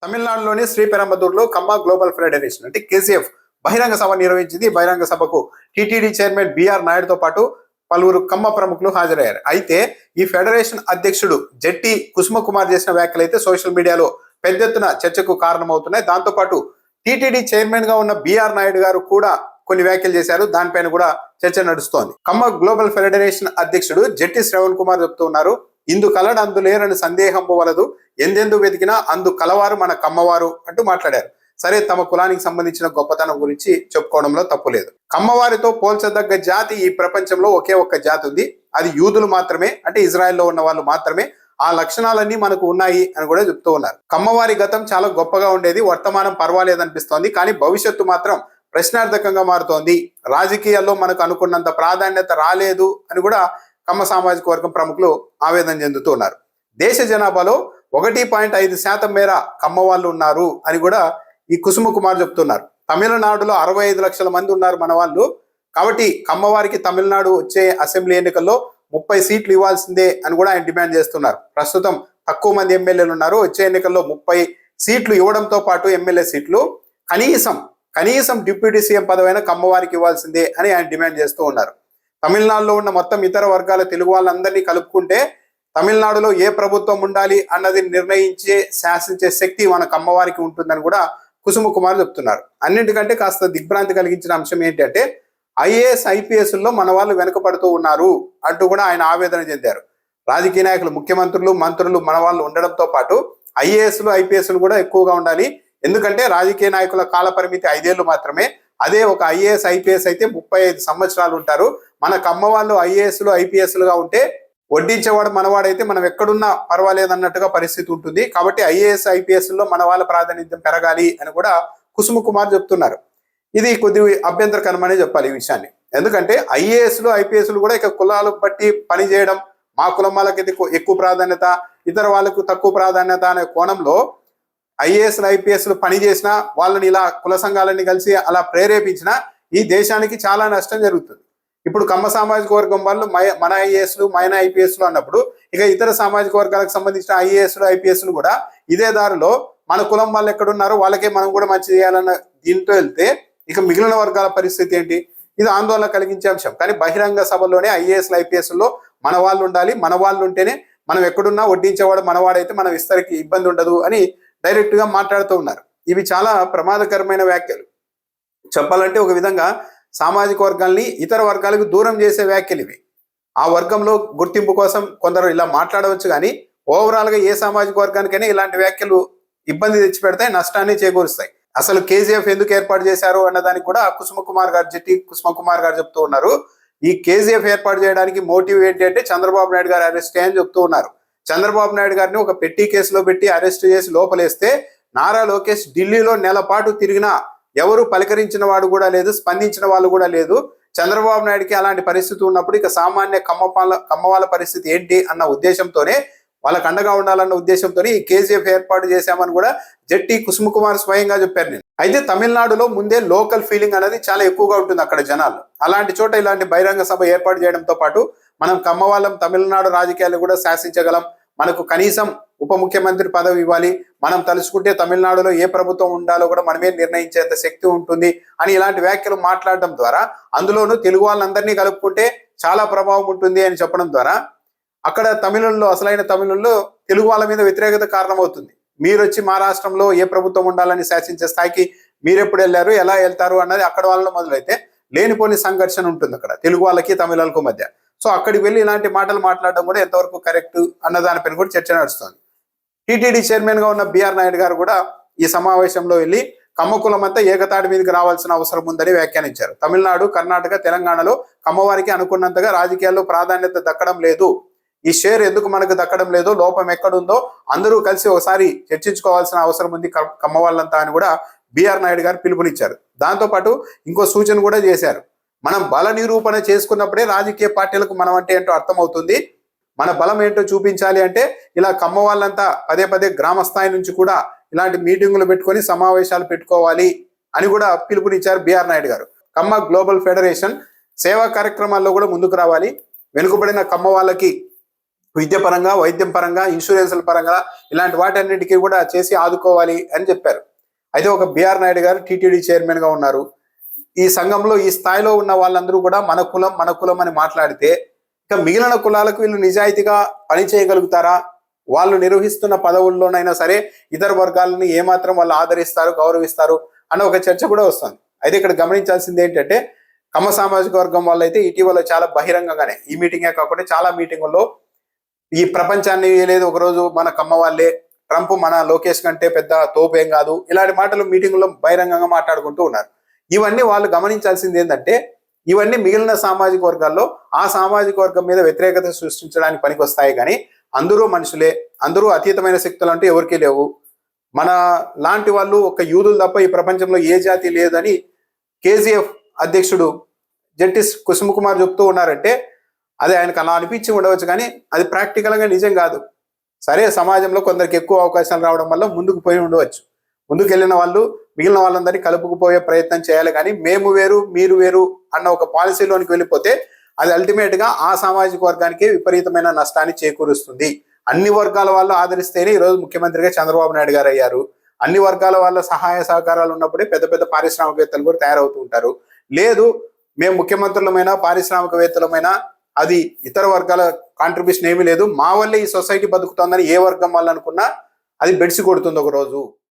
తమిళనాడులోని శ్రీపెరంబదూరులో కమ్మ global federation అంటే KCF బహిరంగ సభ నిర్వహించింది. బహిరంగ సభకు టీటీడీ చైర్మన్ బిఆర్ నాయుడుతో పాటు పలువురు కమ్మ ప్రముఖులు హాజరయ్యారు. అయితే ఈ ఫెడరేషన్ అధ్యక్షుడు జట్టి కుసుమ కుమార్ చేసిన వ్యాఖ్యలు అయితే సోషల్ మీడియాలో పెద్ద ఎత్తున చర్చకు కారణమవుతున్నాయి. దాంతో పాటు టీటీడీ చైర్మన్ గా ఉన్న బిఆర్ నాయుడు గారు కూడా కొన్ని వ్యాఖ్యలు చేశారు. దానిపైన కూడా చర్చ నడుస్తోంది. కమ్మ గ్లోబల్ ఫెడరేషన్ అధ్యక్షుడు జట్టి శ్రవణ్ కుమార్ చెప్తూ ఉన్నారు, ఇందు కలడు అందు లేరని సందేహం వలదు, ఎందెందు వెతికినా అందు కలవారు మన కమ్మవారు అంటూ మాట్లాడారు. సరే, తమ కులానికి సంబంధించిన గొప్పతనం గురించి చెప్పుకోవడంలో తప్పు లేదు. కమ్మవారితో పోల్చదగ్గ జాతి ఈ ప్రపంచంలో ఒకే ఒక్క జాతి ఉంది, అది యూదులు మాత్రమే, అంటే ఇజ్రాయెల్లో ఉన్న వాళ్ళు మాత్రమే. ఆ లక్షణాలన్నీ మనకు ఉన్నాయి అని కూడా చెప్తూ ఉన్నారు. కమ్మవారి గతం చాలా గొప్పగా ఉండేది, వర్తమానం పర్వాలేదనిపిస్తోంది, కానీ భవిష్యత్తు మాత్రం ప్రశ్నార్థకంగా మారుతోంది. రాజకీయాల్లో మనకు అనుకున్నంత ప్రాధాన్యత రాలేదు అని కూడా కమ్మ సామాజిక వర్గం ప్రముఖులు ఆవేదన చెందుతున్నారు. దేశ జనాభాలో 1.5% మేర కమ్మ వాళ్ళు ఉన్నారు అని కూడా ఈ కుసుమ కుమార్ చెప్తున్నారు. తమిళనాడులో 65 లక్షల మంది ఉన్నారు మన వాళ్ళు. కాబట్టి కమ్మవారికి తమిళనాడు వచ్చే అసెంబ్లీ ఎన్నికల్లో 30 సీట్లు ఇవ్వాల్సిందే అని కూడా ఆయన డిమాండ్ చేస్తున్నారు. ప్రస్తుతం తక్కువ మంది ఎమ్మెల్యేలు ఉన్నారు. వచ్చే ఎన్నికల్లో 30 సీట్లు ఇవ్వడంతో పాటు ఎమ్మెల్యే సీట్లు కనీసం డిప్యూటీ సీఎం పదవైన కమ్మవారికి ఇవ్వాల్సిందే అని ఆయన డిమాండ్ చేస్తూ ఉన్నారు. తమిళనాడులో ఉన్న మొత్తం ఇతర వర్గాల తెలుగు వాళ్ళందరినీ కలుపుకుంటే తమిళనాడులో ఏ ప్రభుత్వం ఉండాలి అన్నది నిర్ణయించే శాసించే శక్తి మన కమ్మవారికి ఉంటుందని కూడా కుసుమ కుమార్ చెప్తున్నారు. అన్నింటికంటే కాస్త దిగ్భ్రాంతి కలిగించిన అంశం ఏంటంటే ఐఏఎస్ ఐపీఎస్లో మన వాళ్ళు వెనుకబడుతూ ఉన్నారు అంటూ కూడా ఆయన ఆవేదన చెందారు. రాజకీయ నాయకులు, ముఖ్యమంత్రులు, మంత్రులు మన వాళ్ళు ఉండడంతో పాటు ఐఏఎస్లు ఐపీఎస్లు కూడా ఎక్కువగా ఉండాలి. ఎందుకంటే రాజకీయ నాయకుల కాల పరిమితి 5 ఏళ్ళు మాత్రమే. అదే ఒక ఐఏఎస్ ఐపీఎస్ అయితే 35 సంవత్సరాలు ఉంటారు. మన కమ్మ వాళ్ళు ఐఏఎస్లు ఐపీఎస్లుగా ఉంటే వడ్డించేవాడు మనవాడైతే మనం ఎక్కడున్నా పర్వాలేదు అన్నట్టుగా పరిస్థితి ఉంటుంది. కాబట్టి ఐఏఎస్ ఐపీఎస్లో మన వాళ్ళ ప్రాధాన్యత పెరగాలి అని కూడా కుసుమ కుమార్ చెప్తున్నారు. ఇది కొద్ది అభ్యంతరకరమనే చెప్పాలి ఈ విషయాన్ని. ఎందుకంటే ఐఏఎస్లు ఐపీఎస్లు కూడా ఇక కులాలు బట్టి పని చేయడం, మా కులం వాళ్ళకి ఎక్కువ ప్రాధాన్యత, ఇతర వాళ్ళకు తక్కువ ప్రాధాన్యత అనే కోణంలో ఐఏఎస్లు ఐపీఎస్లు పని చేసినా, వాళ్ళని ఇలా కుల సంఘాలన్నీ కలిసి అలా ప్రేరేపించినా ఈ దేశానికి చాలా నష్టం జరుగుతుంది. ఇప్పుడు కమ్మ సామాజిక వర్గం వాళ్ళు మన ఐఏఎస్లు మన ఐపీఎస్లు అన్నప్పుడు ఇక ఇతర సామాజిక వర్గాలకు సంబంధించిన ఐఏఎస్లు ఐపీఎస్లు కూడా ఇదే దారిలో మన కులం వాళ్ళు ఎక్కడున్నారో వాళ్ళకే మనం కూడా మంచి చేయాలన్న దీంతో వెళ్తే ఇక మిగిలిన వర్గాల పరిస్థితి ఏంటి? ఇది ఆందోళన కలిగించే అంశం. కానీ బహిరంగ సభలోనే ఐఏఎస్లు ఐపీఎస్లో మన వాళ్ళు ఉండాలి, మన వాళ్ళు ఉంటేనే మనం ఎక్కడున్నా వడ్డించేవాడు మనవాడైతే మన విస్తరికి ఇబ్బంది ఉండదు అని డైరెక్ట్ గా మాట్లాడుతూ ఉన్నారు. ఇవి చాలా ప్రమాదకరమైన వ్యాఖ్యలు. చెప్పాలంటే ఒక విధంగా సామాజిక వర్గాల్ని ఇతర వర్గాలకు దూరం చేసే వ్యాఖ్యలు ఇవి. ఆ వర్గంలో గుర్తింపు కోసం కొందరు ఇలా మాట్లాడవచ్చు, కానీ ఓవరాల్ గా ఏ సామాజిక వర్గానికైనా ఇలాంటి వ్యాఖ్యలు ఇబ్బంది తెచ్చిపెడతాయి, నష్టాన్ని చేకూరుస్తాయి. అసలు కేజీఎఫ్ ఎందుకు ఏర్పాటు చేశారు అన్నదానికి కూడా జట్టి కుసుమ కుమార్ గారు చెప్తూ ఉన్నారు. ఈ కేజీఎఫ్ ఏర్పాటు చేయడానికి మోటివ్ ఏంటి అంటే చంద్రబాబు నాయుడు గారు అరెస్ట్ అని చెప్తూ ఉన్నారు. చంద్రబాబు నాయుడు గారిని ఒక పెట్టి కేసులో పెట్టి అరెస్ట్ చేసి లోపలేస్తే నారా లోకేష్ ఢిల్లీలో నెల పాటు తిరిగినా ఎవరు పలకరించిన వాడు కూడా లేదు, స్పందించిన వాళ్ళు కూడా లేదు. చంద్రబాబు నాయుడికి అలాంటి పరిస్థితి ఉన్నప్పుడు ఇక సామాన్య కమ్మ వాళ్ళ పరిస్థితి ఏంటి అన్న ఉద్దేశంతోనే, వాళ్ళకు అండగా ఉండాలన్న ఉద్దేశంతో ఈ కేజీఎఫ్ ఏర్పాటు చేశామని కూడా జట్టి కుసుమ కుమార్ స్వయంగా చెప్పారు. నేను అయితే తమిళనాడులో ముందే లోకల్ ఫీలింగ్ అనేది చాలా ఎక్కువగా ఉంటుంది అక్కడ జనాలు. అలాంటి చోట ఇలాంటి బహిరంగ సభ ఏర్పాటు చేయడంతో పాటు మనం కమ్మ వాళ్ళం తమిళనాడు రాజకీయాలు కూడా శాసించగలం, మనకు కనీసం ఉప ముఖ్యమంత్రి పదవి ఇవ్వాలి, మనం తలుచుకుంటే తమిళనాడులో ఏ ప్రభుత్వం ఉండాలో కూడా మనమే నిర్ణయించేంత శక్తి ఉంటుంది అని ఇలాంటి వ్యాఖ్యలు మాట్లాడడం ద్వారా, అందులోనూ తెలుగు వాళ్ళందరినీ కలుపుకుంటే చాలా ప్రభావం ఉంటుంది అని చెప్పడం ద్వారా అక్కడ అసలైన తమిళంలో తెలుగు వాళ్ళ మీద వ్యతిరేకత కారణమవుతుంది. మీరు వచ్చి మా రాష్ట్రంలో ఏ ప్రభుత్వం ఉండాలని శాసించే స్థాయికి మీరెప్పుడు వెళ్ళారు, ఎలా వెళ్తారు అన్నది అక్కడ వాళ్ళలో మొదలైతే లేనిపోని సంఘర్షణ ఉంటుంది అక్కడ తెలుగు వాళ్ళకి తమిళాలకు మధ్య. సో అక్కడికి వెళ్ళి ఇలాంటి మాటలు మాట్లాడడం కూడా ఎంతవరకు కరెక్ట్ అన్న దానిపైన కూడా చర్చ నడుస్తుంది. టీటీడీ చైర్మన్ గా ఉన్న బిఆర్ నాయుడు గారు కూడా ఈ సమావేశంలో వెళ్ళి కమ్మ కులం అంతా ఏకతాటి మీదకి రావాల్సిన అవసరం ఉందని వ్యాఖ్యానించారు. తమిళనాడు, కర్ణాటక, తెలంగాణలో కమ్మవారికి అనుకున్నంతగా రాజకీయాల్లో ప్రాధాన్యత దక్కడం లేదు. ఈ షేర్ ఎందుకు మనకు దక్కడం లేదో, లోపం ఎక్కడుందో అందరూ కలిసి ఒకసారి చర్చించుకోవాల్సిన అవసరం ఉంది కమ్మ వాళ్ళంతా అని కూడా బిఆర్ నాయుడు గారు పిలుపునిచ్చారు. దాంతోపాటు ఇంకో సూచన కూడా చేశారు. మనం బల నిరూపణ చేసుకున్నప్పుడే రాజకీయ పార్టీలకు మనం అంటే ఏంటో అర్థమవుతుంది. మన బలం ఏంటో చూపించాలి అంటే ఇలా కమ్మ వాళ్ళంతా పదే గ్రామ స్థాయి నుంచి కూడా ఇలాంటి మీటింగులు పెట్టుకొని సమావేశాలు పెట్టుకోవాలి అని కూడా పిలుపునిచ్చారు బిఆర్ నాయుడు గారు. కమ్మ గ్లోబల్ ఫెడరేషన్ సేవా కార్యక్రమాల్లో కూడా ముందుకు రావాలి, వెనుకబడిన కమ్మ వాళ్ళకి విద్య పరంగా, వైద్యం పరంగా, ఇన్సూరెన్స్ల పరంగా ఇలాంటి వాటన్నిటికీ కూడా చేసి ఆదుకోవాలి అని చెప్పారు. అయితే ఒక బిఆర్ నాయుడు గారు టీటీడీ చైర్మన్ గా ఉన్నారు. ఈ సంఘంలో ఈ స్థాయిలో ఉన్న వాళ్ళందరూ కూడా మన కులం అని మాట్లాడితే ఇక మిగిలిన కులాలకు వీళ్ళు నిజాయితీగా పని చేయగలుగుతారా? వాళ్ళు నిర్వహిస్తున్న పదవుల్లోనైనా సరే ఇతర వర్గాలను ఏమాత్రం వాళ్ళు ఆదరిస్తారు, గౌరవిస్తారు అన్న ఒక చర్చ కూడా వస్తుంది. అయితే ఇక్కడ గమనించాల్సింది ఏంటంటే కమ్మ సామాజిక వర్గం వాళ్ళు అయితే ఇటీవల చాలా బహిరంగంగానే, ఈ మీటింగే కాకుండా చాలా మీటింగుల్లో ఈ ప్రపంచాన్ని లేదు ఒకరోజు మన కమ్మ వాళ్ళే, ట్రంప్ మన లోకేష్ కంటే పెద్ద తోపేం కాదు, ఇలాంటి మాటలు మీటింగుల్లో బహిరంగంగా మాట్లాడుకుంటూ ఉన్నారు. ఇవన్నీ వాళ్ళు గమనించాల్సింది ఏంటంటే ఇవన్నీ మిగిలిన సామాజిక వర్గాల్లో ఆ సామాజిక వర్గం మీద వ్యతిరేకత సృష్టించడానికి పనికొస్తాయి, కానీ అందరూ మనుషులే, అందరూ అతీతమైన శక్తులు అంటూ ఎవరికీ లేవు. మన లాంటి వాళ్ళు ఒక యూదులు తప్ప ఈ ప్రపంచంలో ఏ జాతి లేదని కేజీఎఫ్ అధ్యక్షుడు జస్టిస్ కుసుమ కుమార్ చెప్తూ ఉన్నారంటే అది ఆయనకు అలా అనిపించి ఉండవచ్చు, కానీ అది ప్రాక్టికల్గా నిజం కాదు. సరే, సమాజంలో కొందరికి ఎక్కువ అవకాశాలు రావడం వల్ల ముందుకు పోయి ఉండవచ్చు. ముందుకు వెళ్ళిన వాళ్ళు మిగిలిన వాళ్ళందరినీ కలుపుకుపోయే ప్రయత్నం చేయాలి, కానీ మేము వేరు మీరు వేరు అన్న ఒక పాలసీలోనికి వెళ్ళిపోతే అది అల్టిమేట్ గా ఆ సామాజిక వర్గానికి విపరీతమైన నష్టాన్ని చేకూరుస్తుంది. అన్ని వర్గాల వాళ్ళు ఆదరిస్తేనే ఈరోజు ముఖ్యమంత్రిగా చంద్రబాబు నాయుడు గారు అయ్యారు. అన్ని వర్గాల వాళ్ళ సహాయ సహకారాలు ఉన్నప్పుడే పెద్ద పెద్ద పారిశ్రామికవేత్తలు కూడా తయారవుతూ ఉంటారు. లేదు మేము ముఖ్యమంత్రులమైనా పారిశ్రామికవేత్తలమైనా అది ఇతర వర్గాల కాంట్రిబ్యూషన్ ఏమీ లేదు, మా వల్లే ఈ సొసైటీ బతుకుతుందని ఏ వర్గం వాళ్ళు అనుకున్నా అది బెడిసి కొడుతుంది ఒక రోజు.